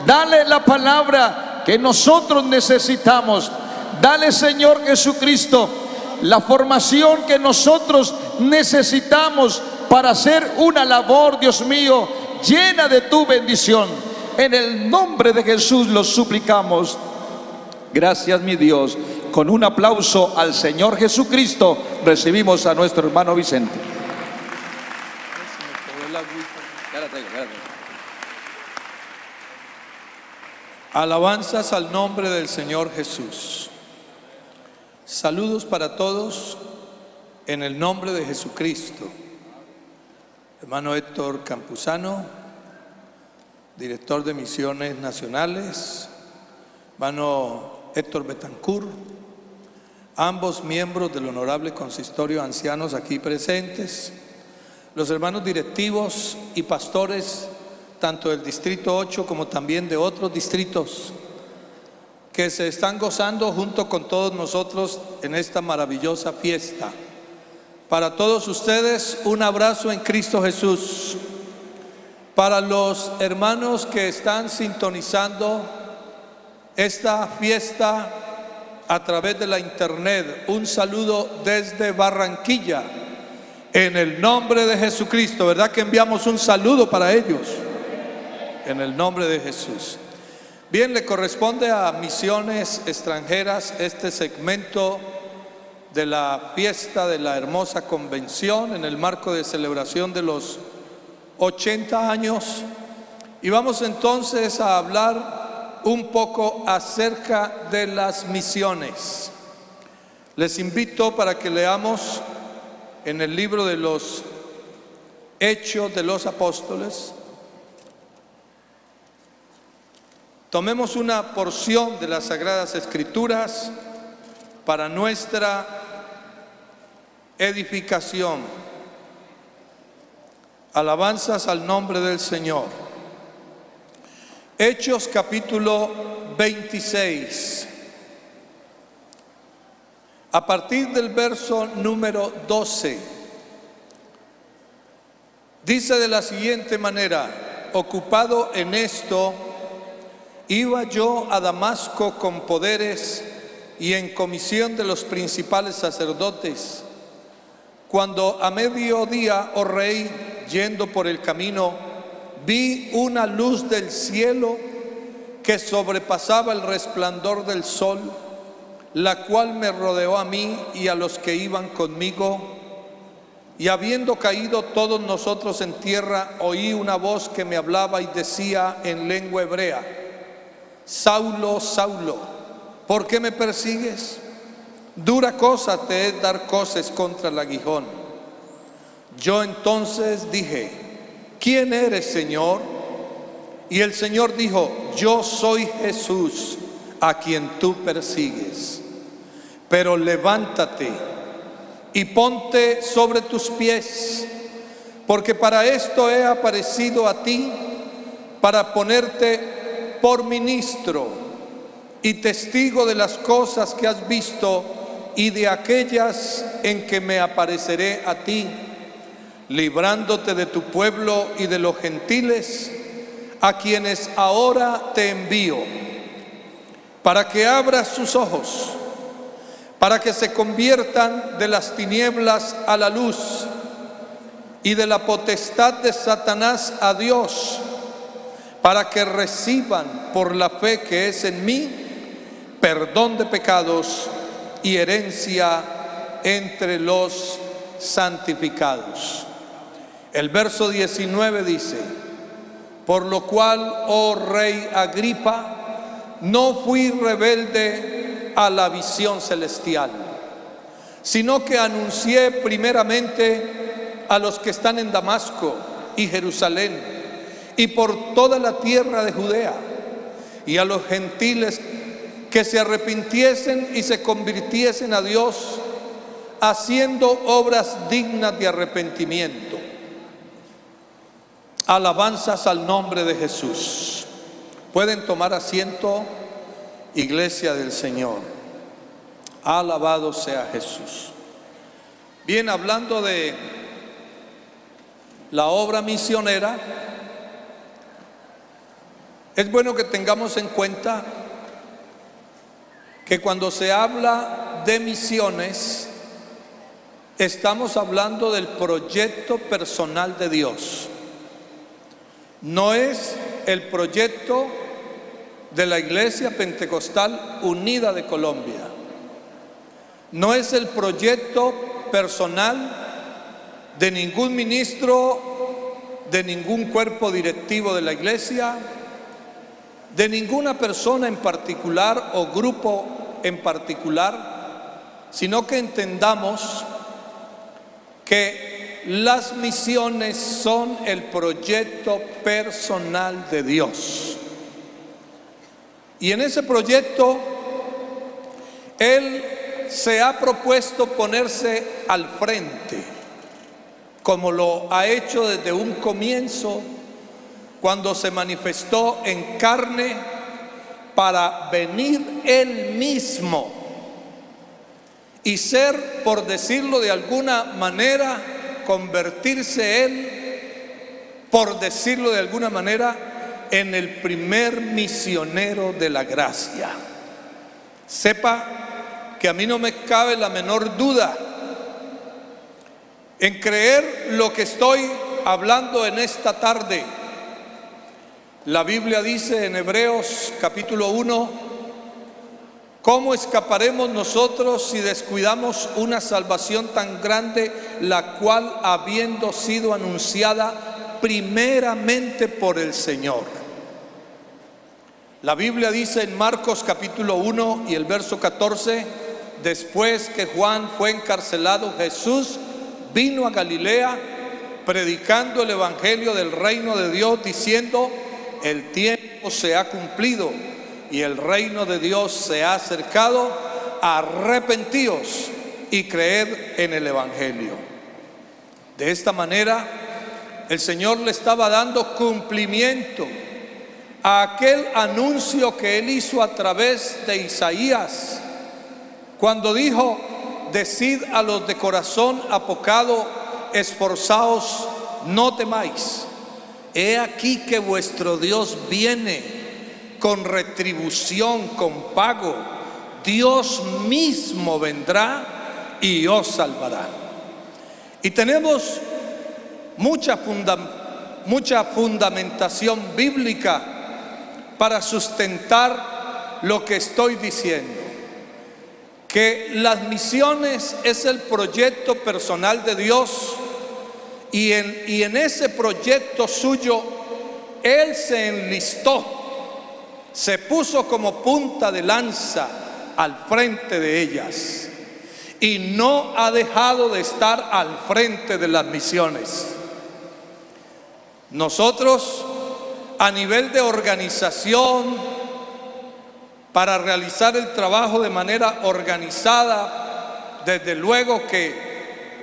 Dale la palabra que nosotros necesitamos. Dale, Señor Jesucristo, la formación que nosotros necesitamos para hacer una labor, Dios mío, llena de tu bendición. En el nombre de Jesús lo suplicamos. Gracias, mi Dios. Con un aplauso al Señor Jesucristo recibimos a nuestro hermano Vicente. Alabanzas al nombre del Señor Jesús. Saludos para todos en el nombre de Jesucristo. Hermano Héctor Campuzano, director de Misiones Nacionales. Hermano Héctor Betancourt, ambos miembros del Honorable Consistorio de Ancianos aquí presentes. Los hermanos directivos y pastores, tanto del Distrito 8 como también de otros distritos, que se están gozando junto con todos nosotros en esta maravillosa fiesta. Para todos ustedes, un abrazo en Cristo Jesús. Para los hermanos que están sintonizando esta fiesta a través de la internet, un saludo desde Barranquilla, en el nombre de Jesucristo. ¿Verdad que enviamos un saludo para ellos? En el nombre de Jesús. Bien, le corresponde a Misiones Extranjeras este segmento de la fiesta de la hermosa convención en el marco de celebración de los 80 años. Y vamos entonces a hablar un poco acerca de las misiones. Les invito para que leamos en el libro de los Hechos de los Apóstoles. Tomemos una porción de las Sagradas Escrituras para nuestra edificación. Alabanzas al nombre del Señor. Hechos capítulo 26. A partir del verso número 12. Dice de la siguiente manera: ocupado en esto, iba yo a Damasco con poderes y en comisión de los principales sacerdotes, cuando a mediodía, oh rey, yendo por el camino, vi una luz del cielo que sobrepasaba el resplandor del sol, la cual me rodeó a mí y a los que iban conmigo. Y habiendo caído todos nosotros en tierra, oí una voz que me hablaba y decía en lengua hebrea: Saulo, Saulo, ¿por qué me persigues? Dura cosa te es dar coces contra el aguijón. Yo entonces dije: ¿quién eres, Señor? Y el Señor dijo: yo soy Jesús, a quien tú persigues. Pero levántate y ponte sobre tus pies, porque para esto he aparecido a ti, para ponerte por ministro y testigo de las cosas que has visto y de aquellas en que me apareceré a ti, librándote de tu pueblo y de los gentiles, a quienes ahora te envío, para que abras sus ojos, para que se conviertan de las tinieblas a la luz y de la potestad de Satanás a Dios, para que reciban por la fe que es en mí perdón de pecados y herencia entre los santificados. El verso 19 dice: por lo cual, oh rey Agripa, no fui rebelde a la visión celestial, sino que anuncié primeramente a los que están en Damasco y Jerusalén y por toda la tierra de Judea, y a los gentiles que se arrepintiesen y se convirtiesen a Dios, haciendo obras dignas de arrepentimiento. Alabanzas al nombre de Jesús. Pueden tomar asiento, iglesia del Señor. Alabado sea Jesús. Bien, hablando de la obra misionera, Es bueno que tengamos en cuenta que cuando se habla de misiones, estamos hablando del proyecto personal de Dios. No es el proyecto de la Iglesia Pentecostal Unida de Colombia. No es el proyecto personal de ningún ministro, de ningún cuerpo directivo de la iglesia, de ninguna persona en particular o grupo en particular, sino que entendamos que las misiones son el proyecto personal de Dios. Y en ese proyecto, Él se ha propuesto ponerse al frente, como lo ha hecho desde un comienzo, cuando se manifestó en carne para venir Él mismo y ser, por decirlo de alguna manera, convertirse Él, por decirlo de alguna manera, en el primer misionero de la gracia. Sepa que a mí no me cabe la menor duda en creer lo que estoy hablando en esta tarde. La Biblia dice en Hebreos capítulo 1, ¿cómo escaparemos nosotros si descuidamos una salvación tan grande, la cual habiendo sido anunciada primeramente por el Señor? La Biblia dice en Marcos capítulo 1 y el verso 14, después que Juan fue encarcelado, Jesús vino a Galilea predicando el evangelio del reino de Dios, diciendo: el tiempo se ha cumplido y el reino de Dios se ha acercado, arrepentíos y creed en el evangelio. De esta manera, el Señor le estaba dando cumplimiento a aquel anuncio que Él hizo a través de Isaías, cuando dijo: decid a los de corazón apocado, esforzaos, no temáis. He aquí que vuestro Dios viene con retribución, con pago. Dios mismo vendrá y os salvará. Y tenemos mucha fundamentación bíblica para sustentar lo que estoy diciendo, que las misiones es el proyecto personal de Dios, y en ese proyecto suyo Él se enlistó, se puso como punta de lanza al frente de ellas y no ha dejado de estar al frente de las misiones. Nosotros, a nivel de organización, para realizar el trabajo de manera organizada, desde luego que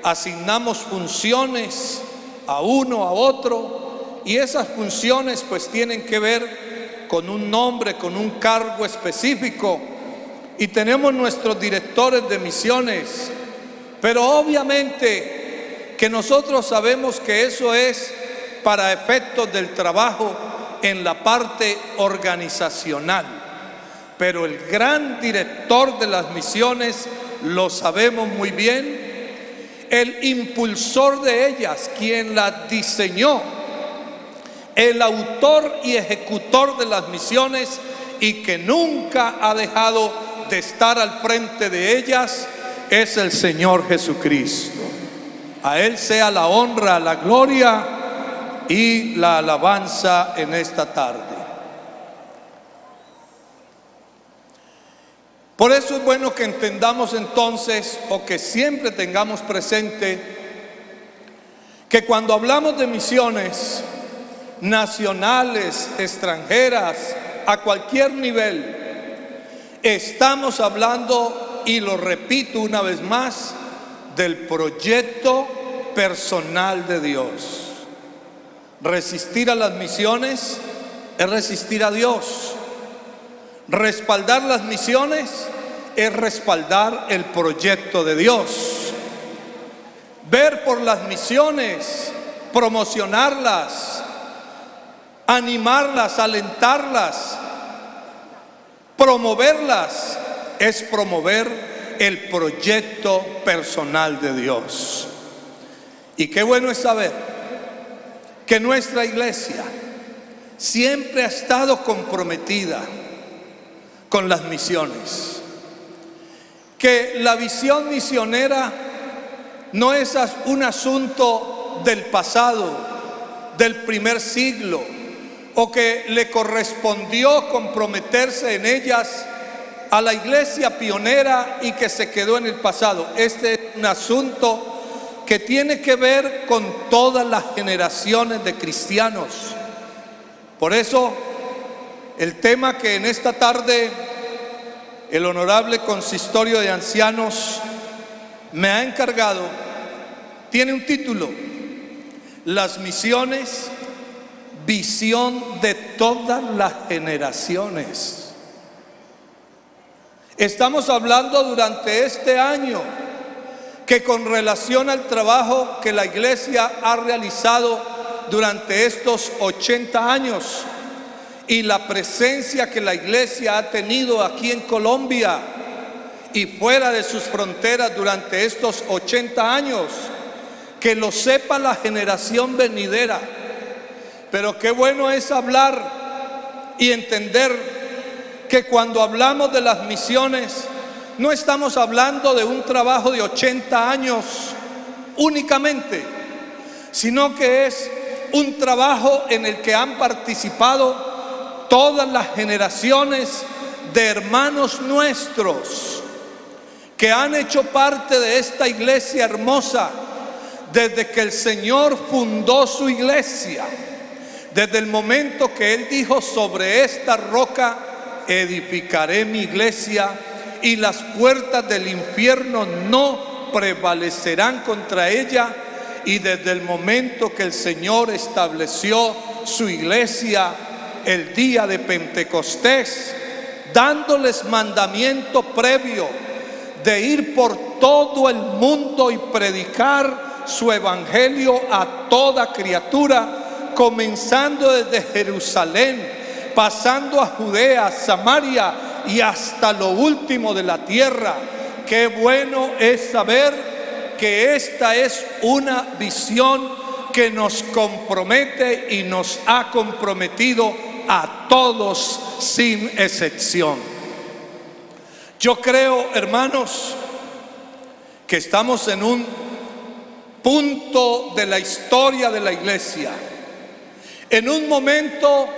asignamos funciones a uno, a otro, y esas funciones pues tienen que ver con un nombre, con un cargo específico, y tenemos nuestros directores de misiones, pero obviamente que nosotros sabemos que eso es para efectos del trabajo en la parte organizacional, pero el gran director de las misiones, lo sabemos muy bien, el impulsor de ellas, quien las diseñó, el autor y ejecutor de las misiones, y que nunca ha dejado de estar al frente de ellas, es el Señor Jesucristo. A Él sea la honra, la gloria y la alabanza en esta tarde. Por eso es bueno que entendamos entonces, o que siempre tengamos presente, que cuando hablamos de misiones nacionales, extranjeras, a cualquier nivel, estamos hablando, y lo repito una vez más, del proyecto personal de Dios. Resistir a las misiones es resistir a Dios. Respaldar las misiones es respaldar el proyecto de Dios. Ver por las misiones, promocionarlas, animarlas, alentarlas, promoverlas, es promover el proyecto personal de Dios. Y qué bueno es saber que nuestra iglesia siempre ha estado comprometida con las misiones, que la visión misionera no es un asunto del pasado, del primer siglo, o que le correspondió comprometerse en ellas a la iglesia pionera y que se quedó en el pasado. Este es un asunto que tiene que ver con todas las generaciones de cristianos. Por eso, el tema que en esta tarde el honorable consistorio de ancianos me ha encargado tiene un título: las misiones, visión de todas las generaciones. Estamos hablando durante este año que con relación al trabajo que la iglesia ha realizado durante estos 80 años y la presencia que la iglesia ha tenido aquí en Colombia y fuera de sus fronteras durante estos 80 años, que lo sepa la generación venidera. Pero qué bueno es hablar y entender que cuando hablamos de las misiones no estamos hablando de un trabajo de 80 años únicamente, sino que es un trabajo en el que han participado todas las generaciones de hermanos nuestros que han hecho parte de esta iglesia hermosa desde que el Señor fundó su iglesia, desde el momento que Él dijo: sobre esta roca edificaré mi iglesia y las puertas del infierno no prevalecerán contra ella. Y desde el momento que el Señor estableció su iglesia el día de Pentecostés, dándoles mandamiento previo de ir por todo el mundo y predicar su evangelio a toda criatura, comenzando desde Jerusalén, pasando a Judea, Samaria y hasta lo último de la tierra. Qué bueno es saber que esta es una visión que nos compromete y nos ha comprometido a todos sin excepción. Yo creo, hermanos, que estamos en un punto de la historia de la iglesia, en un momento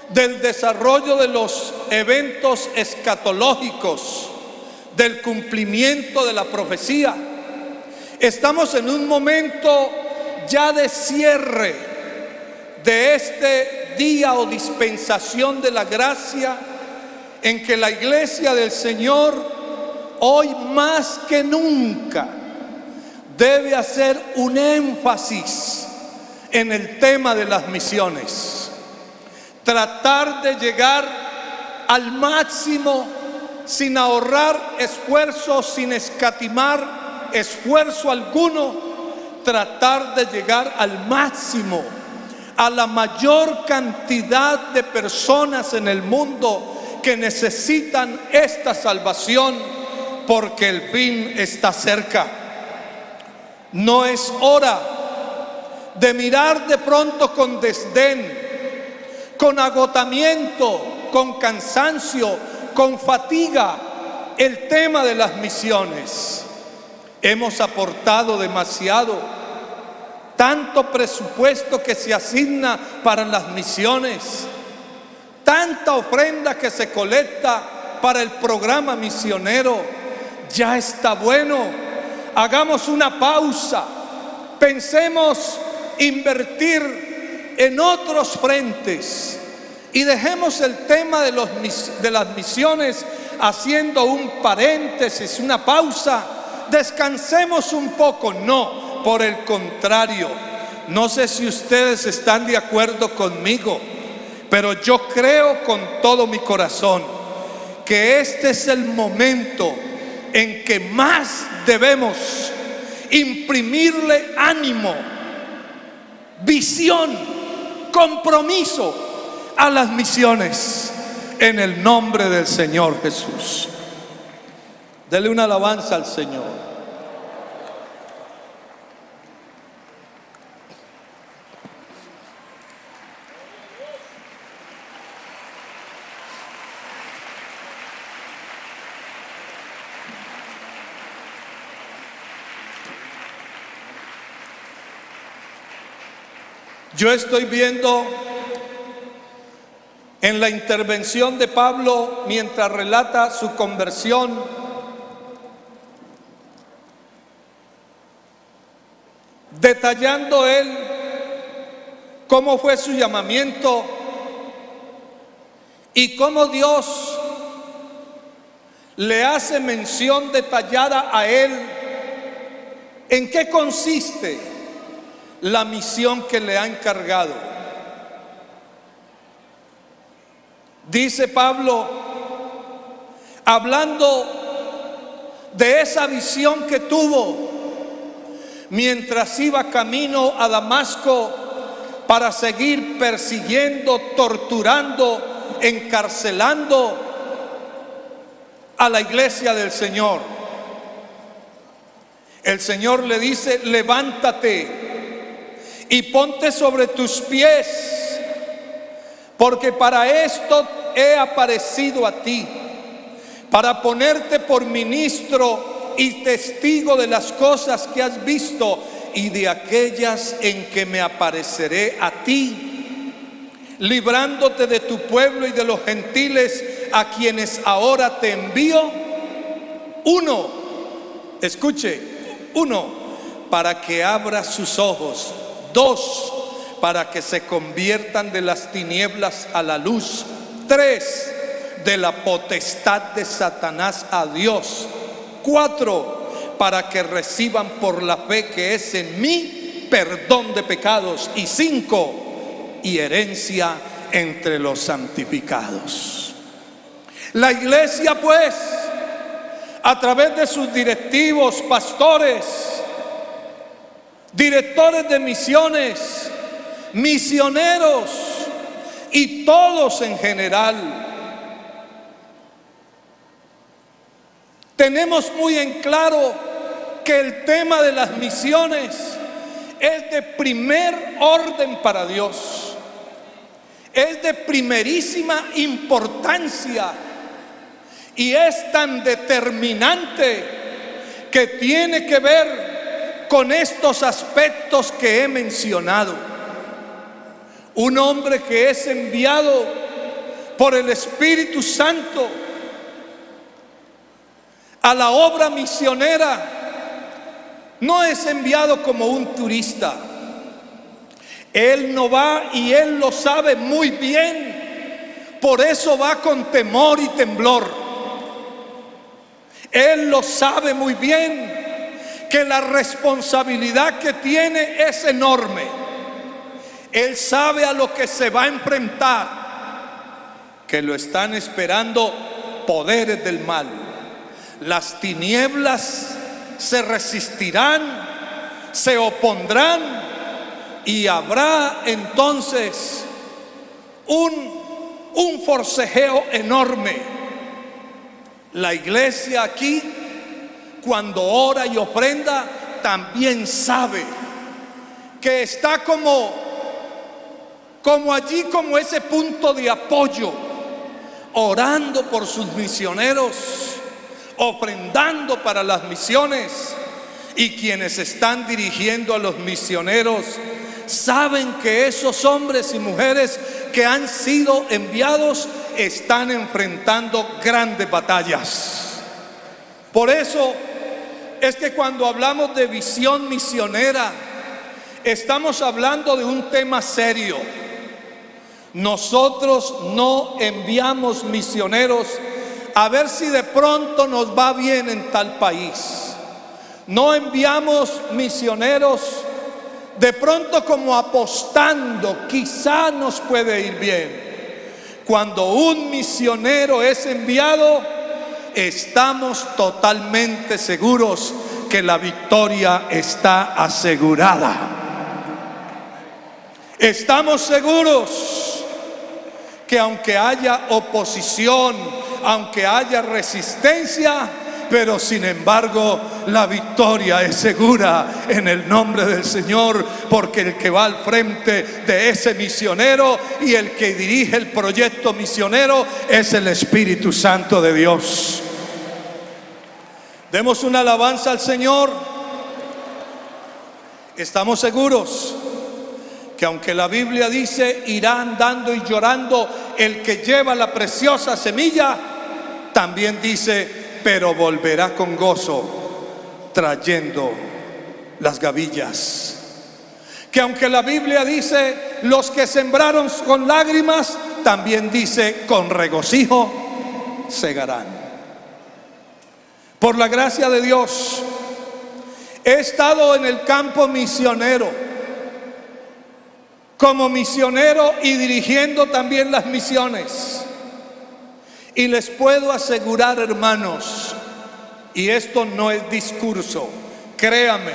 del desarrollo de los eventos escatológicos, del cumplimiento de la profecía. Estamos en un momento ya de cierre de este día o dispensación de la gracia, en que la iglesia del Señor hoy más que nunca debe hacer un énfasis en el tema de las misiones, tratar de llegar al máximo sin ahorrar esfuerzos, sin escatimar esfuerzo alguno, tratar de llegar al máximo, a la mayor cantidad de personas en el mundo que necesitan esta salvación, porque el fin está cerca. No es hora de mirar de pronto con desdén, con agotamiento, con cansancio, con fatiga el tema de las misiones. Hemos aportado demasiado, tanto presupuesto que se asigna para las misiones, tanta ofrenda que se colecta para el programa misionero. Ya está bueno, hagamos una pausa, pensemos invertir en otros frentes y dejemos el tema de las misiones haciendo un paréntesis, una pausa. Descansemos un poco. No, por el contrario, no sé si ustedes están de acuerdo conmigo, pero yo creo con todo mi corazón que este es el momento en que más debemos imprimirle ánimo, visión, compromiso a las misiones en el nombre del Señor Jesús. Dele una alabanza al Señor. Yo estoy viendo en la intervención de Pablo mientras relata su conversión, detallando él cómo fue su llamamiento y cómo Dios le hace mención detallada a él en qué consiste la misión que le ha encargado. Dice Pablo, hablando de esa visión que tuvo mientras iba camino a Damasco para seguir persiguiendo, torturando, encarcelando a la iglesia del Señor. El Señor le dice: levántate y ponte sobre tus pies, porque para esto he aparecido a ti, para ponerte por ministro y testigo de las cosas que has visto y de aquellas en que me apareceré a ti, librándote de tu pueblo y de los gentiles a quienes ahora te envío. Uno, escuche, uno, para que abra sus ojos. Dos, para que se conviertan de las tinieblas a la luz. Tres, de la potestad de Satanás a Dios. Cuatro, para que reciban por la fe que es en mí perdón de pecados. Y cinco, y herencia entre los santificados. La iglesia, pues, a través de sus directivos, pastores, directores de misiones, misioneros y todos en general, tenemos muy en claro que el tema de las misiones es de primer orden para Dios, es de primerísima importancia y es tan determinante que tiene que ver con estos aspectos que he mencionado. Un hombre que es enviado por el Espíritu Santo a la obra misionera no es enviado como un turista. Él no va, y él lo sabe muy bien, por eso va con temor y temblor. Él lo sabe muy bien, que la responsabilidad que tiene es enorme. Él sabe a lo que se va a enfrentar, que lo están esperando poderes del mal. Las tinieblas se resistirán, se opondrán, y habrá entonces un forcejeo enorme. La iglesia aquí, cuando ora y ofrenda, también sabe que está como allí, como ese punto de apoyo, orando por sus misioneros, ofrendando para las misiones. Y quienes están dirigiendo a los misioneros saben que esos hombres y mujeres que han sido enviados están enfrentando grandes batallas. Por eso es que cuando hablamos de visión misionera, estamos hablando de un tema serio. Nosotros no enviamos misioneros a ver si de pronto nos va bien en tal país. No enviamos misioneros de pronto como apostando, quizá nos puede ir bien. Cuando un misionero es enviado, estamos totalmente seguros que la victoria está asegurada. Estamos seguros que aunque haya oposición, aunque haya resistencia, pero sin embargo la victoria es segura en el nombre del Señor, porque el que va al frente de ese misionero y el que dirige el proyecto misionero es el Espíritu Santo de Dios. Demos una alabanza al Señor. Estamos seguros que aunque la Biblia dice irá andando y llorando el que lleva la preciosa semilla, también dice pero volverá con gozo trayendo las gavillas. Que aunque la Biblia dice los que sembraron con lágrimas, también dice con regocijo segarán. Por la gracia de Dios he estado en el campo misionero, como misionero y dirigiendo también las misiones. Y les puedo asegurar, hermanos, y esto no es discurso, créame,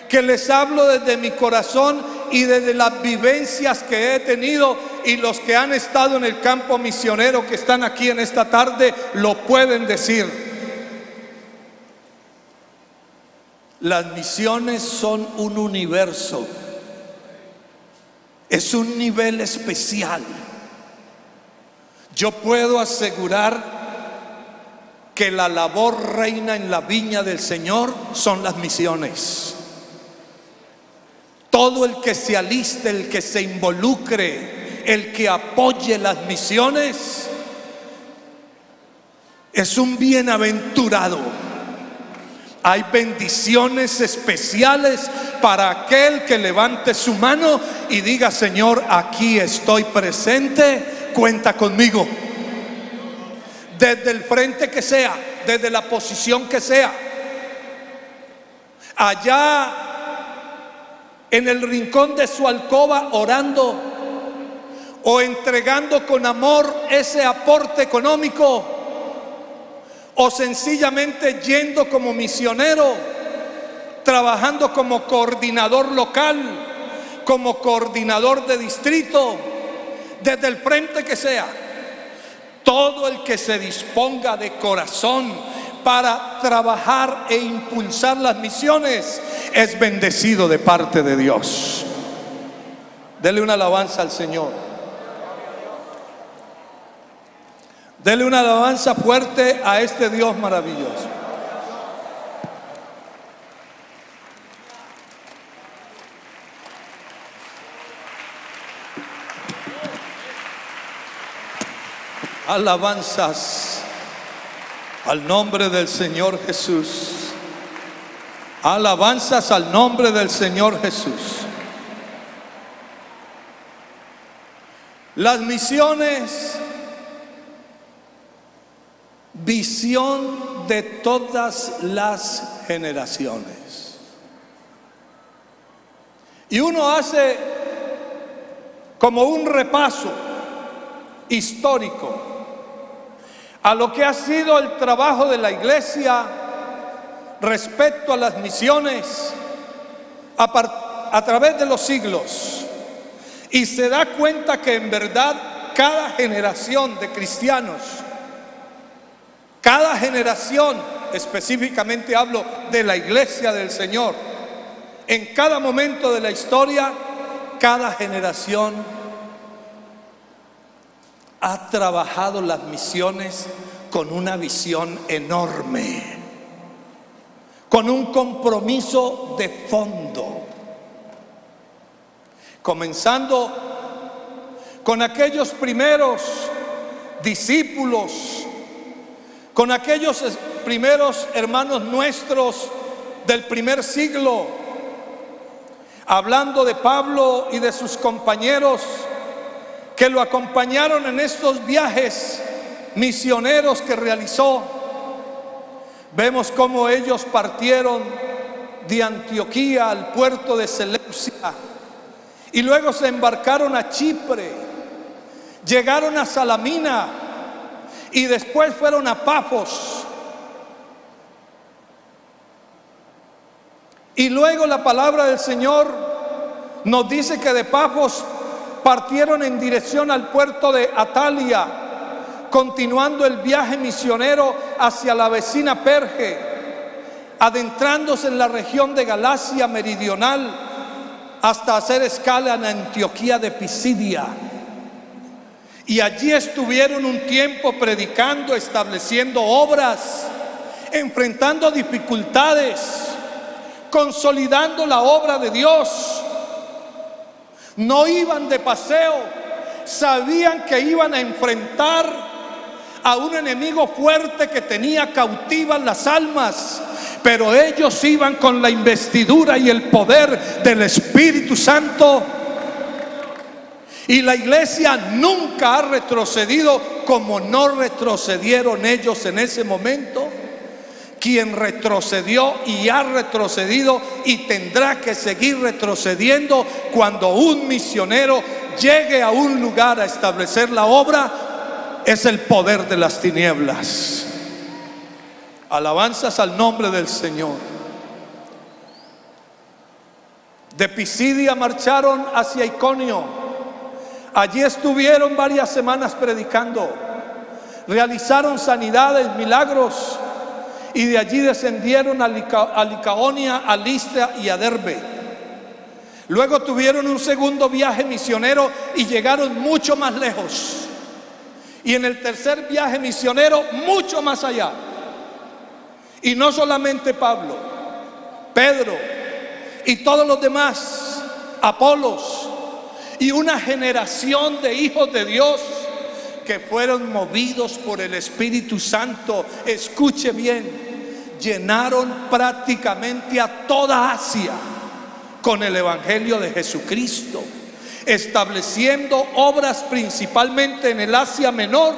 que les hablo desde mi corazón y desde las vivencias que he tenido, y los que han estado en el campo misionero que están aquí en esta tarde lo pueden decir. Las misiones son un universo. Es un nivel especial. Yo puedo asegurar que la labor reina en la viña del Señor son las misiones. Todo el que se aliste, el que se involucre, el que apoye las misiones, es un bienaventurado. Hay bendiciones especiales para aquel que levante su mano y diga: Señor, aquí estoy presente, cuenta conmigo. Desde el frente que sea, desde la posición que sea, allá en el rincón de su alcoba orando o entregando con amor ese aporte económico, o sencillamente yendo como misionero, trabajando como coordinador local, como coordinador de distrito, desde el frente que sea. Todo el que se disponga de corazón para trabajar e impulsar las misiones es bendecido de parte de Dios. Dele una alabanza al Señor. Dele una alabanza fuerte a este Dios maravilloso. Alabanzas al nombre del Señor Jesús. Alabanzas al nombre del Señor Jesús. Las misiones, visión de todas las generaciones. Y uno hace como un repaso histórico a lo que ha sido el trabajo de la iglesia respecto a las misiones a través de los siglos, y se da cuenta que en verdad cada generación de cristianos, cada generación, específicamente hablo de la iglesia del Señor, en cada momento de la historia, cada generación ha trabajado las misiones con una visión enorme, con un compromiso de fondo, comenzando con aquellos primeros discípulos, con aquellos primeros hermanos nuestros del primer siglo, hablando de Pablo y de sus compañeros que lo acompañaron en estos viajes misioneros que realizó. Vemos cómo ellos partieron de Antioquía al puerto de Seleucia y luego se embarcaron a Chipre, llegaron a Salamina y después fueron a Pafos. Y luego la palabra del Señor nos dice que de Pafos partieron en dirección al puerto de Atalia, continuando el viaje misionero hacia la vecina Perge, adentrándose en la región de Galacia meridional hasta hacer escala en Antioquía de Pisidia. Y allí estuvieron un tiempo predicando, estableciendo obras, enfrentando dificultades, consolidando la obra de Dios. No iban de paseo, sabían que iban a enfrentar a un enemigo fuerte que tenía cautivas las almas, pero ellos iban con la investidura y el poder del Espíritu Santo. Y la iglesia nunca ha retrocedido como no retrocedieron ellos en ese momento. Quien retrocedió y ha retrocedido y tendrá que seguir retrocediendo cuando un misionero llegue a un lugar a establecer la obra, es el poder de las tinieblas. Alabanzas al nombre del Señor. De Pisidia marcharon hacia Iconio. Allí estuvieron varias semanas predicando. Realizaron sanidades, milagros. Y de allí descendieron a Licaonia, a Listra y a Derbe. Luego tuvieron un segundo viaje misionero y llegaron mucho más lejos. Y en el tercer viaje misionero, mucho más allá. Y no solamente Pablo, Pedro y todos los demás, Apolos, y una generación de hijos de Dios que fueron movidos por el Espíritu Santo. Escuche bien, llenaron prácticamente a toda Asia con el Evangelio de Jesucristo, estableciendo obras principalmente en el Asia Menor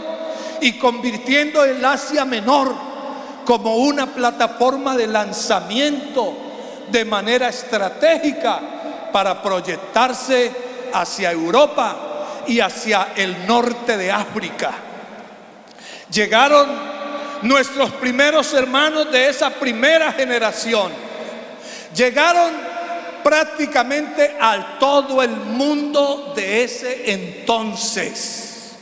y convirtiendo el Asia Menor como una plataforma de lanzamiento de manera estratégica para proyectarse hacia Europa y hacia el norte de África. Llegaron nuestros primeros hermanos de esa primera generación. Llegaron prácticamente a todo el mundo de ese entonces.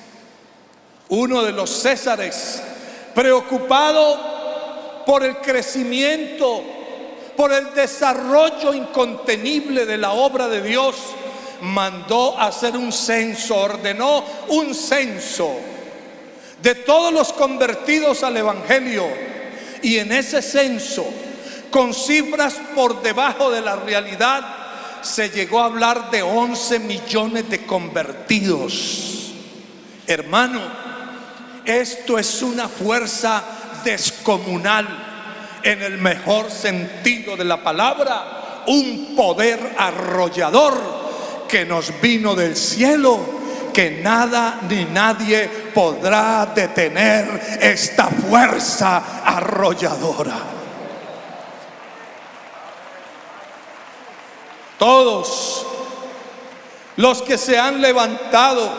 Uno de los Césares, preocupado por el crecimiento, por el desarrollo incontenible de la obra de Dios, mandó hacer un censo, ordenó un censo de todos los convertidos al Evangelio. Y en ese censo, con cifras por debajo de la realidad, se llegó a hablar de 11 millones de convertidos. Hermano, esto es una fuerza descomunal en el mejor sentido de la palabra, un poder arrollador que nos vino del cielo, que nada ni nadie podrá detener esta fuerza arrolladora. Todos los que se han levantado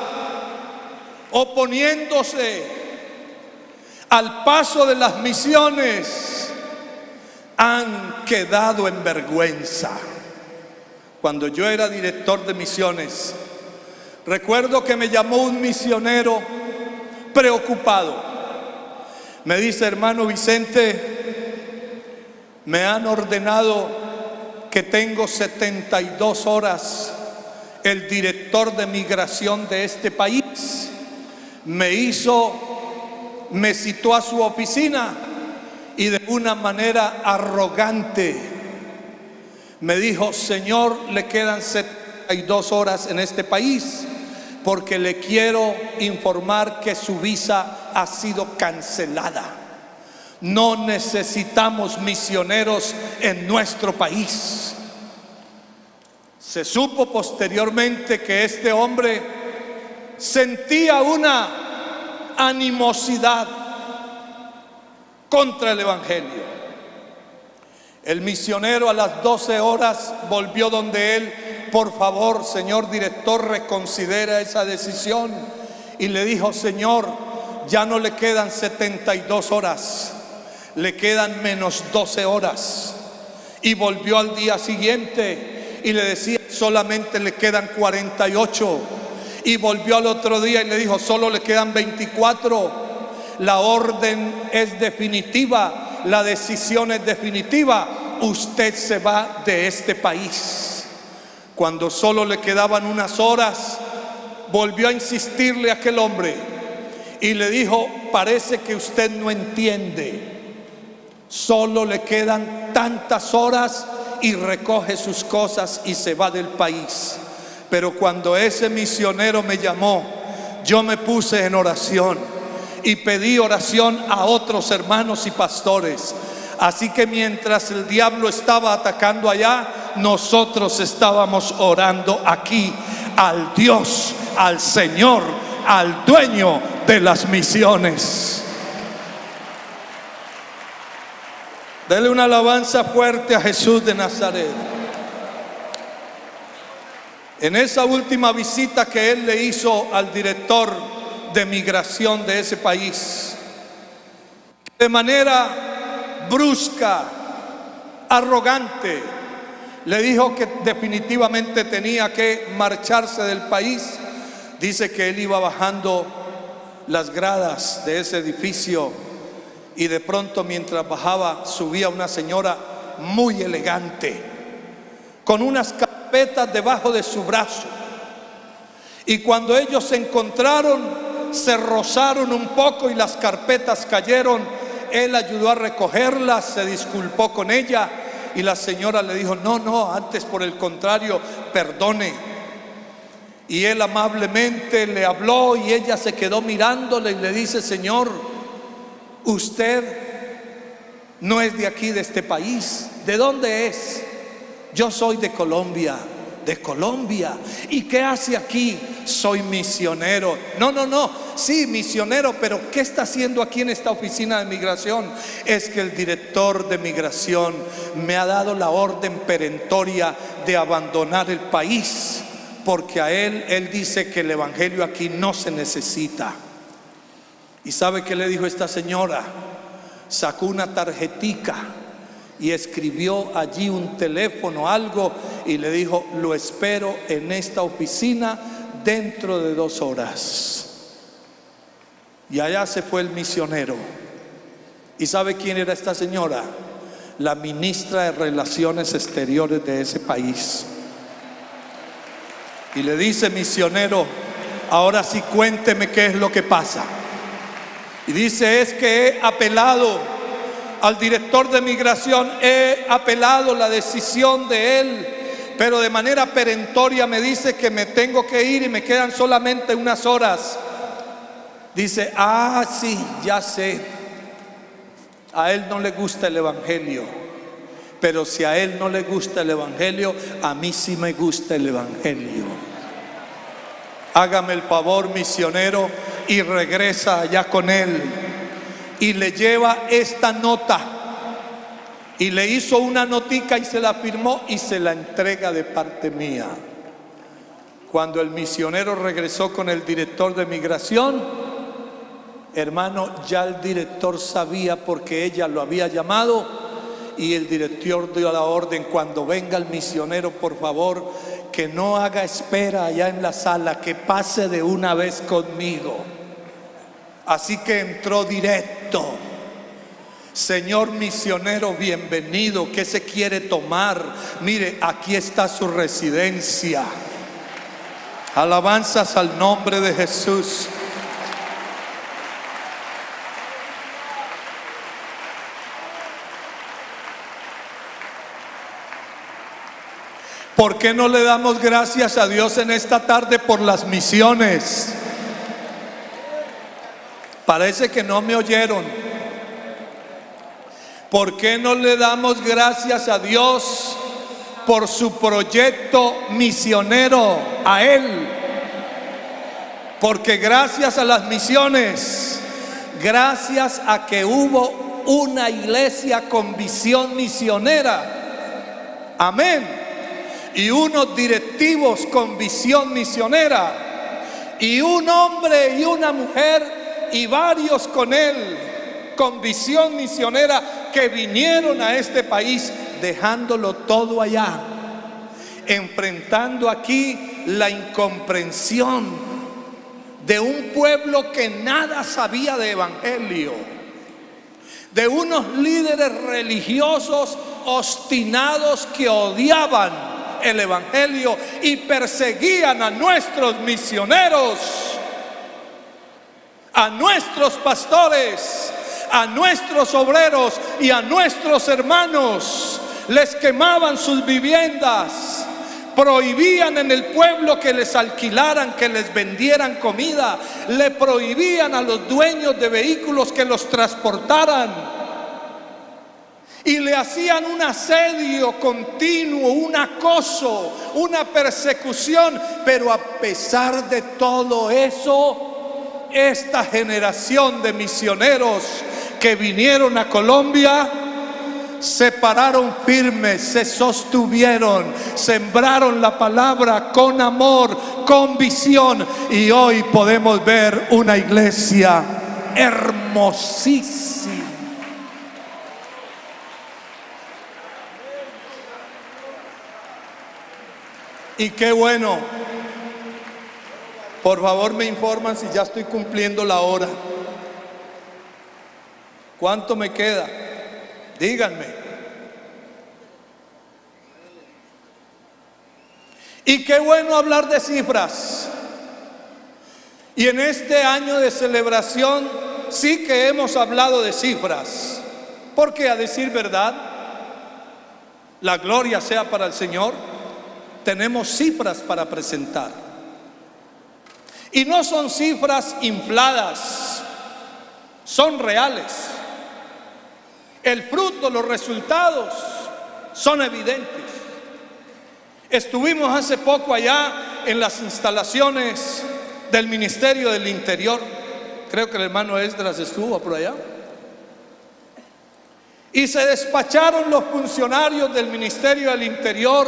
oponiéndose al paso de las misiones han quedado en vergüenza. Cuando yo era director de misiones, recuerdo que me llamó un misionero preocupado. Me dice: hermano Vicente, me han ordenado que tengo 72 horas. El director de migración de este país me citó a su oficina y de una manera arrogante me dijo: señor, le quedan 72 horas en este país porque le quiero informar que su visa ha sido cancelada. No necesitamos misioneros en nuestro país. Se supo posteriormente que este hombre sentía una animosidad contra el Evangelio. El misionero a las 12 horas volvió donde él: por favor, señor director, reconsidera esa decisión. Y le dijo: señor, ya no le quedan 72 horas, le quedan menos 12 horas. Y volvió al día siguiente y le decía, solamente le quedan 48. Y volvió al otro día y le dijo, solo le quedan 24. La orden es definitiva, la decisión es definitiva. Usted se va de este país. Cuando solo le quedaban unas horas, volvió a insistirle a aquel hombre y le dijo, parece que usted no entiende. Solo le quedan tantas horas y recoge sus cosas y se va del país. Pero cuando ese misionero me llamó, yo me puse en oración y pedí oración a otros hermanos y pastores. Así que mientras el diablo estaba atacando allá, nosotros estábamos orando aquí al Dios, al Señor, al dueño de las misiones. Dele una alabanza fuerte a Jesús de Nazaret. En esa última visita que él le hizo al director de migración de ese país, de manera brusca, arrogante, le dijo que definitivamente tenía que marcharse del país. Dice que él iba bajando las gradas de ese edificio y de pronto, mientras bajaba, subía una señora muy elegante con unas carpetas debajo de su brazo, y cuando ellos se encontraron, se rozaron un poco y las carpetas cayeron. Él ayudó a recogerlas, se disculpó con ella y la señora le dijo, no, antes por el contrario, perdone. Y él amablemente le habló y ella se quedó mirándole y le dice, señor, usted no es de aquí, de este país. ¿De dónde es? Yo soy de Colombia. De Colombia. ¿Y qué hace aquí? Soy misionero. No, sí, misionero, pero ¿qué está haciendo aquí en esta oficina de migración? Es que el director de migración me ha dado la orden perentoria de abandonar el país, porque a él dice que el evangelio aquí no se necesita. ¿Y sabe qué le dijo esta señora? Sacó una tarjetica y escribió allí un teléfono, algo, y le dijo, lo espero en esta oficina dentro de 2 horas. Y allá se fue el misionero. ¿Y sabe quién era esta señora? La ministra de Relaciones Exteriores de ese país. Y le dice, misionero, ahora sí cuénteme qué es lo que pasa. Y dice, es que he apelado al director de migración, he apelado la decisión de él, pero de manera perentoria me dice que me tengo que ir y me quedan solamente unas horas. Dice, sí, ya sé, a él no le gusta el evangelio, pero si a él no le gusta el evangelio, a mí sí me gusta el evangelio. Hágame el favor, misionero, y regresa allá con él. Y le lleva esta nota y le hizo una notica y se la firmó y se la entrega de parte mía. Cuando el misionero regresó con el director de migración, hermano, ya el director sabía porque ella lo había llamado, y el director dio la orden, cuando venga el misionero, por favor, que no haga espera allá en la sala, que pase de una vez conmigo. Así que entró directo. Señor misionero, bienvenido. ¿Qué se quiere tomar? Mire, aquí está su residencia. Alabanzas al nombre de Jesús. ¿Por qué no le damos gracias a Dios en esta tarde por las misiones? Parece que no me oyeron. ¿Por qué no le damos gracias a Dios por su proyecto misionero, a Él? Porque gracias a las misiones, gracias a que hubo una iglesia con visión misionera, amén, y unos directivos con visión misionera, y un hombre y una mujer y varios con él con visión misionera, que vinieron a este país dejándolo todo allá enfrentando aquí la incomprensión de un pueblo que nada sabía de evangelio, de unos líderes religiosos obstinados que odiaban el evangelio y perseguían a nuestros misioneros, a nuestros pastores, a nuestros obreros y a nuestros hermanos. Les quemaban sus viviendas, prohibían en el pueblo que les alquilaran, que les vendieran comida, le prohibían a los dueños de vehículos que los transportaran y le hacían un asedio continuo, un acoso, una persecución. Pero a pesar de todo eso, esta generación de misioneros que vinieron a Colombia se pararon firmes, se sostuvieron, sembraron la palabra con amor, con visión, y hoy podemos ver una iglesia hermosísima. Y qué bueno. Por favor, me informan si ya estoy cumpliendo la hora. ¿Cuánto me queda? Díganme. Y qué bueno hablar de cifras. Y en este año de celebración sí que hemos hablado de cifras, porque a decir verdad, la gloria sea para el Señor, tenemos cifras para presentar. Y no son cifras infladas, son reales. El fruto, los resultados son evidentes. Estuvimos hace poco allá en las instalaciones del Ministerio del Interior. Creo que el hermano Esdras estuvo por allá. Y se despacharon los funcionarios del Ministerio del Interior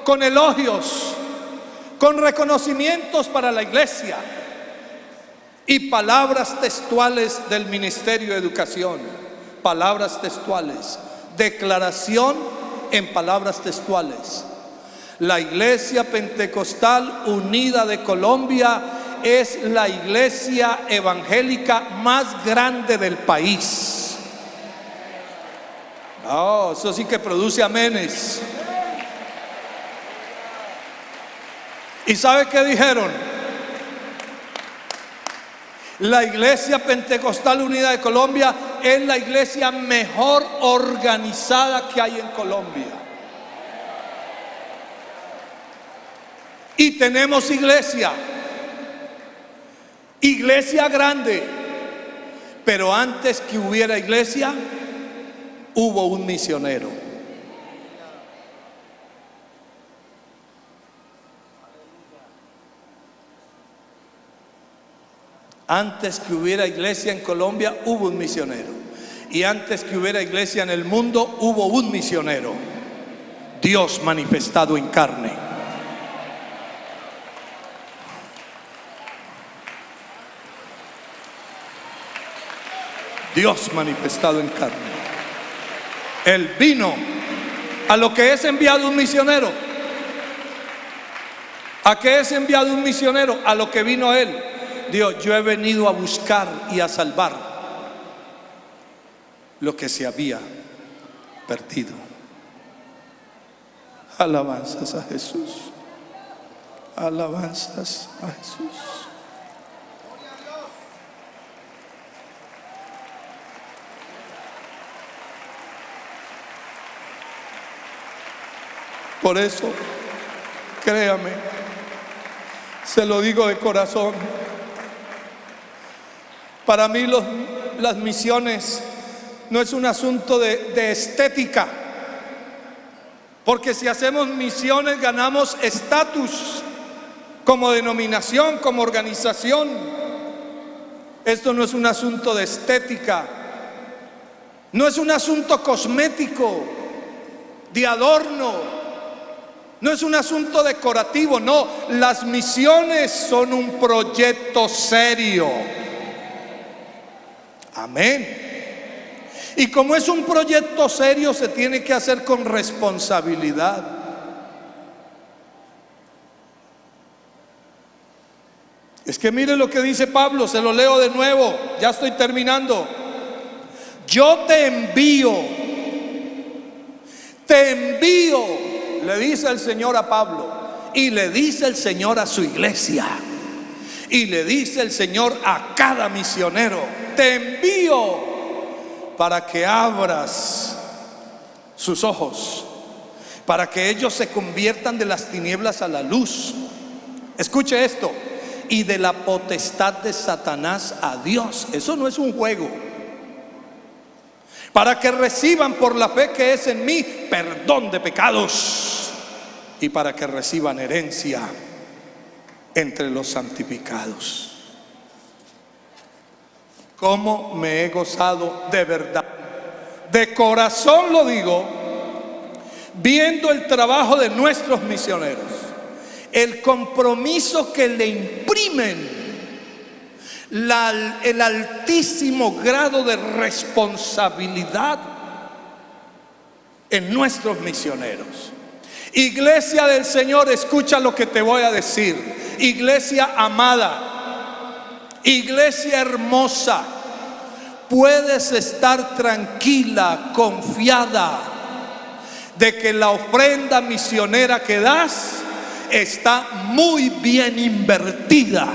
con elogios, con reconocimientos para la iglesia y palabras textuales del Ministerio de Educación. Palabras textuales, declaración en palabras textuales. La Iglesia Pentecostal Unida de Colombia es la iglesia evangélica más grande del país. Oh, eso sí que produce amenes. ¿Y sabe qué dijeron? La Iglesia Pentecostal Unida de Colombia es la iglesia mejor organizada que hay en Colombia. Y tenemos iglesia grande, pero antes que hubiera iglesia, hubo un misionero. Antes que hubiera iglesia en Colombia, hubo un misionero. Y antes que hubiera iglesia en el mundo, hubo un misionero. Dios manifestado en carne. Dios manifestado en carne. Él vino a lo que es enviado un misionero. ¿A qué es enviado un misionero? A lo que vino él. Dios, yo he venido a buscar y a salvar lo que se había perdido. Alabanzas a Jesús. Alabanzas a Jesús. Por eso, créame, se lo digo de corazón. Para mí las misiones no es un asunto de estética, porque si hacemos misiones ganamos estatus como denominación, como organización. Esto no es un asunto de estética, no es un asunto cosmético, de adorno. No es un asunto decorativo, no. Las misiones son un proyecto serio. Amén. Y como es un proyecto serio, se tiene que hacer con responsabilidad. Es que mire lo que dice Pablo, se lo leo de nuevo, ya estoy terminando. Yo te envío, le dice el Señor a Pablo, y le dice el Señor a su iglesia, y le dice el Señor a cada misionero: te envío para que abras sus ojos, para que ellos se conviertan de las tinieblas a la luz. Escuche esto: y de la potestad de Satanás a Dios. Eso no es un juego. Para que reciban por la fe que es en mí perdón de pecados, y para que reciban herencia entre los santificados. ¿Cómo me he gozado de verdad? De corazón lo digo, viendo el trabajo de nuestros misioneros, el compromiso que le imprimen, el altísimo grado de responsabilidad en nuestros misioneros. Iglesia del Señor, escucha lo que te voy a decir. Iglesia amada, iglesia hermosa, puedes estar tranquila, confiada de que la ofrenda misionera que das está muy bien invertida.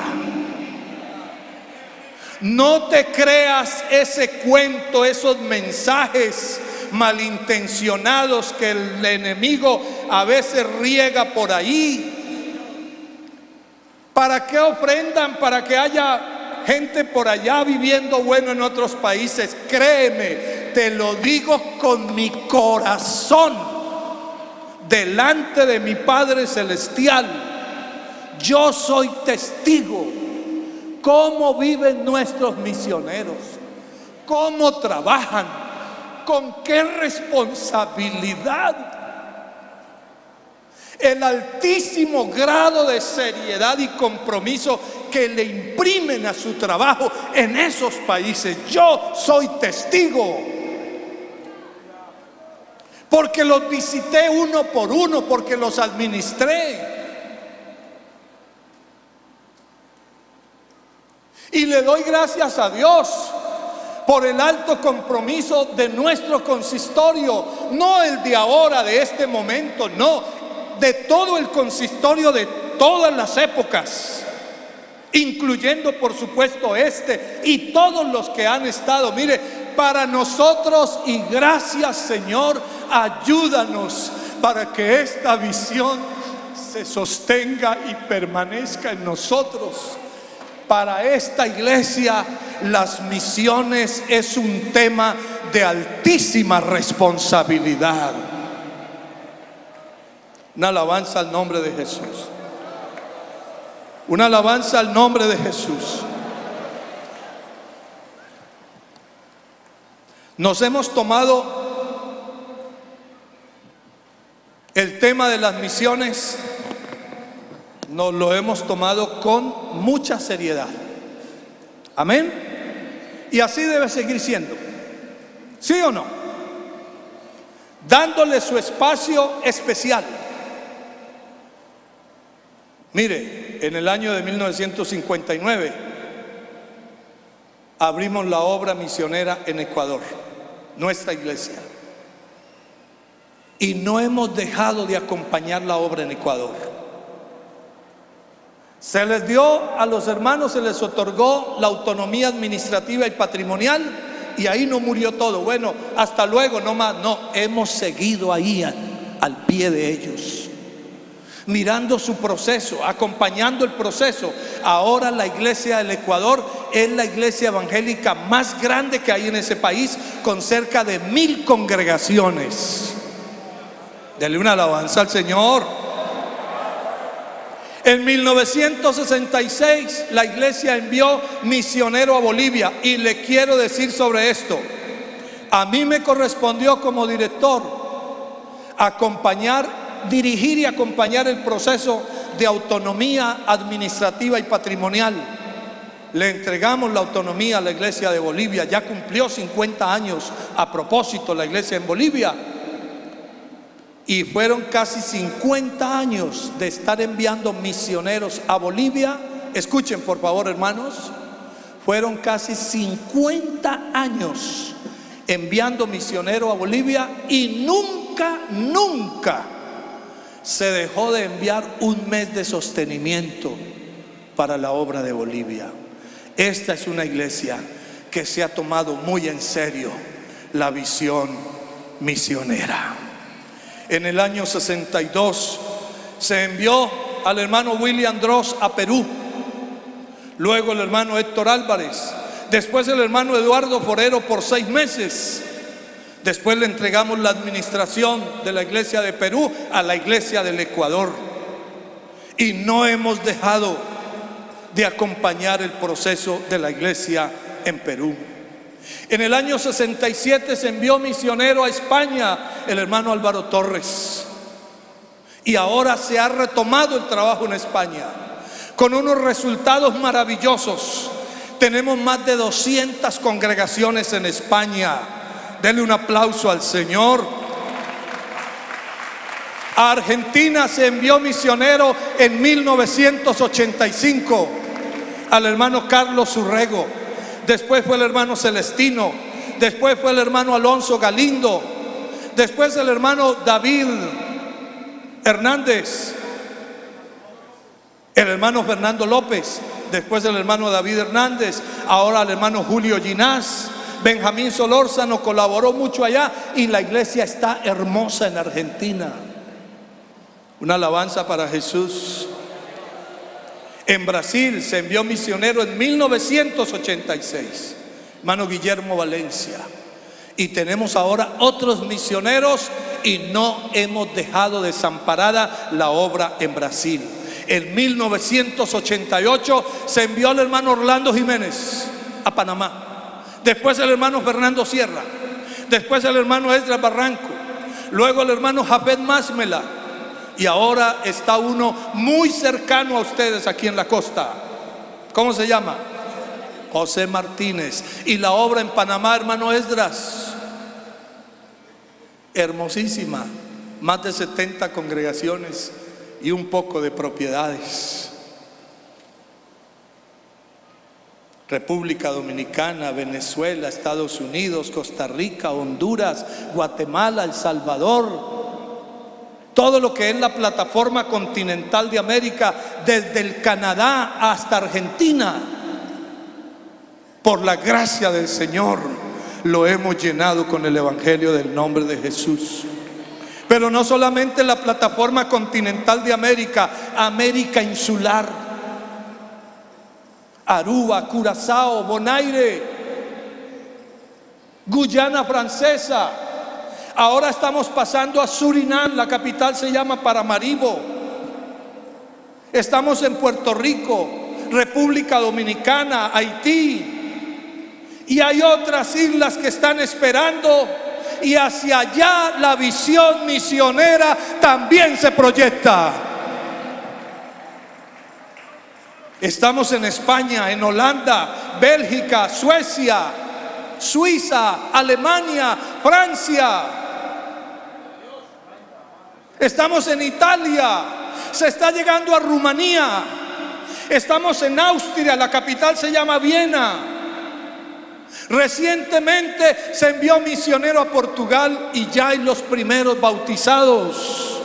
No te creas ese cuento, esos mensajes malintencionados que el enemigo a veces riega por ahí. ¿Para qué ofrendan? Para que haya gente por allá viviendo bueno en otros países. Créeme, te lo digo con mi corazón, delante de mi Padre Celestial. Yo soy testigo cómo viven nuestros misioneros, cómo trabajan, con qué responsabilidad, el altísimo grado de seriedad y compromiso que le imprimen a su trabajo en esos países. Yo soy testigo, porque los visité uno por uno, porque los administré. Y le doy gracias a Dios por el alto compromiso de nuestro consistorio, no el de ahora, de este momento, no, de todo el consistorio de todas las épocas, incluyendo por supuesto y todos los que han estado. Mire, para nosotros, y gracias Señor, ayúdanos para que esta visión se sostenga y permanezca en nosotros. Para esta iglesia, las misiones es un tema de altísima responsabilidad. Una alabanza al nombre de Jesús. Una alabanza al nombre de Jesús. Nos hemos tomado el tema de las misiones, nos lo hemos tomado con mucha seriedad. Amén. Y así debe seguir siendo. ¿Sí o no? Dándole su espacio especial. Mire, en el año de 1959 abrimos la obra misionera en Ecuador, nuestra iglesia. Y no hemos dejado de acompañar la obra en Ecuador. Se les dio a los hermanos, se les otorgó la autonomía administrativa y patrimonial, y ahí no murió todo. Bueno, hasta luego, no más. No, hemos seguido ahí al pie de ellos, mirando su proceso, acompañando el proceso. Ahora la iglesia del Ecuador es la iglesia evangélica más grande que hay en ese país, con cerca de 1000 congregaciones. Dele una alabanza al Señor. En 1966 la iglesia envió misionero a Bolivia, y le quiero decir sobre esto: a mí me correspondió como director dirigir y acompañar el proceso de autonomía administrativa y patrimonial. Le entregamos la autonomía a la iglesia de Bolivia. Ya cumplió 50 años a propósito la iglesia en Bolivia. Y fueron casi 50 años de estar enviando misioneros a Bolivia escuchen por favor hermanos, fueron casi 50 años enviando misioneros a Bolivia y nunca se dejó de enviar un mes de sostenimiento para la obra de Bolivia. Esta es una iglesia que se ha tomado muy en serio la visión misionera. En el año 62 se envió al hermano William Dross a Perú, luego el hermano Héctor Álvarez, después el hermano Eduardo Forero por 6 meses. Después le entregamos la administración de la iglesia de Perú a la iglesia del Ecuador. Y no hemos dejado de acompañar el proceso de la iglesia en Perú. En el año 67 se envió misionero a España el hermano Álvaro Torres. Y ahora se ha retomado el trabajo en España con unos resultados maravillosos. Tenemos más de 200 congregaciones en España. Denle un aplauso al Señor. A Argentina se envió misionero en 1985 al hermano Carlos Urrego. Después fue el hermano Celestino. Después fue el hermano Alonso Galindo. Después el hermano David Hernández. El hermano Fernando López. Después el hermano David Hernández. Ahora el hermano Julio Ginás. Benjamín Solórzano colaboró mucho allá y la iglesia está hermosa en Argentina. Una alabanza para Jesús. En Brasil se envió misionero en 1986, hermano Guillermo Valencia. Y tenemos ahora otros misioneros y no hemos dejado desamparada la obra en Brasil. En 1988 se envió al hermano Orlando Jiménez a Panamá. Después el hermano Fernando Sierra, después el hermano Esdras Barranco, luego el hermano Jafet Masmela, y ahora está uno muy cercano a ustedes aquí en la costa. ¿Cómo se llama? José Martínez. Y la obra en Panamá, hermano Esdras, hermosísima, más de 70 congregaciones y un poco de propiedades. República Dominicana, Venezuela, Estados Unidos, Costa Rica, Honduras, Guatemala, El Salvador, todo lo que es la plataforma continental de América, desde el Canadá hasta Argentina, por la gracia del Señor, lo hemos llenado con el evangelio del nombre de Jesús. Pero no solamente la plataforma continental de América, América insular, Aruba, Curazao, Bonaire, Guyana Francesa. Ahora estamos pasando a Surinam, la capital se llama Paramaribo. Estamos en Puerto Rico, República Dominicana, Haití. Y hay otras islas que están esperando. Y hacia allá la visión misionera también se proyecta. Estamos en España, en Holanda, Bélgica, Suecia, Suiza, Alemania, Francia. Estamos en Italia, se está llegando a Rumanía. Estamos en Austria, la capital se llama Viena. Recientemente se envió misionero a Portugal y ya hay los primeros bautizados.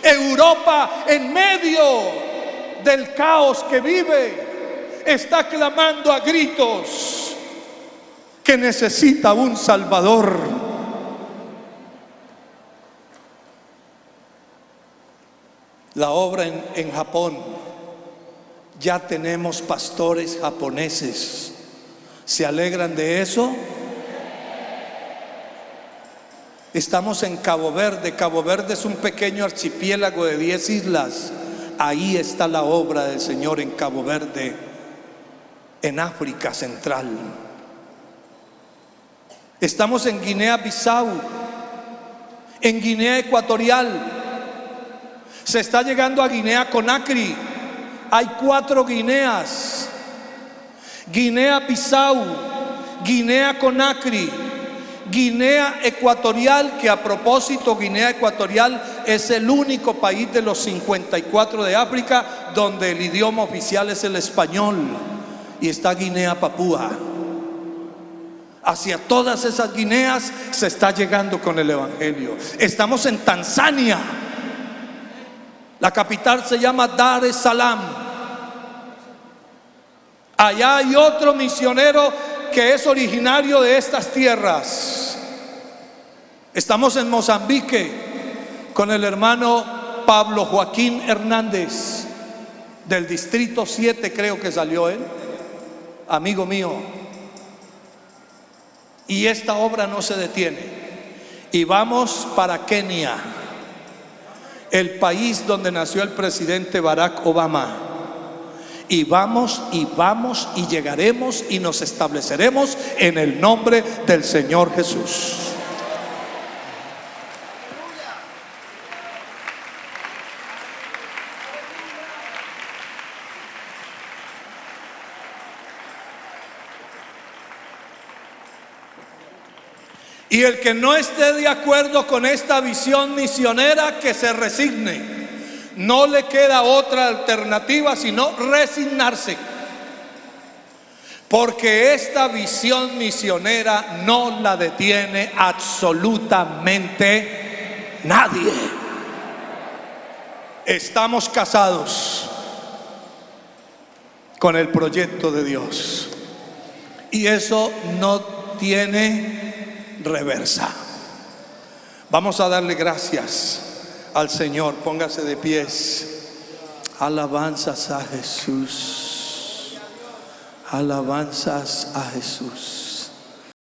Europa, en medio del caos que vive, está clamando a gritos que necesita un Salvador. La obra en Japón, ya tenemos pastores japoneses. ¿Se alegran de eso? Estamos en Cabo Verde. Cabo Verde es un pequeño archipiélago de 10 islas. Ahí está la obra del Señor en Cabo Verde, en África Central. Estamos en Guinea-Bissau, en Guinea Ecuatorial. Se está llegando a Guinea-Conakry. Hay 4 Guineas: Guinea-Bissau, Guinea-Conakry, Guinea Ecuatorial, que a propósito Guinea Ecuatorial es el único país de los 54 de África donde el idioma oficial es el español, y está Guinea Papúa. Hacia todas esas Guineas se está llegando con el evangelio. Estamos en Tanzania. La capital se llama Dar es Salaam. Allá hay otro misionero que es originario de estas tierras. Estamos en Mozambique con el hermano Pablo Joaquín Hernández, del distrito 7, creo que salió él, amigo mío. Y esta obra no se detiene. Y vamos para Kenia, el país donde nació el presidente Barack Obama. Y vamos y vamos y llegaremos y nos estableceremos en el nombre del Señor Jesús. Y el que no esté de acuerdo con esta visión misionera, que se resigne. No le queda otra alternativa sino resignarse. Porque esta visión misionera no la detiene absolutamente nadie. Estamos casados con el proyecto de Dios. Y eso no tiene reversa. Vamos a darle gracias al Señor. Póngase de pies. Alabanzas a Jesús. Alabanzas a Jesús.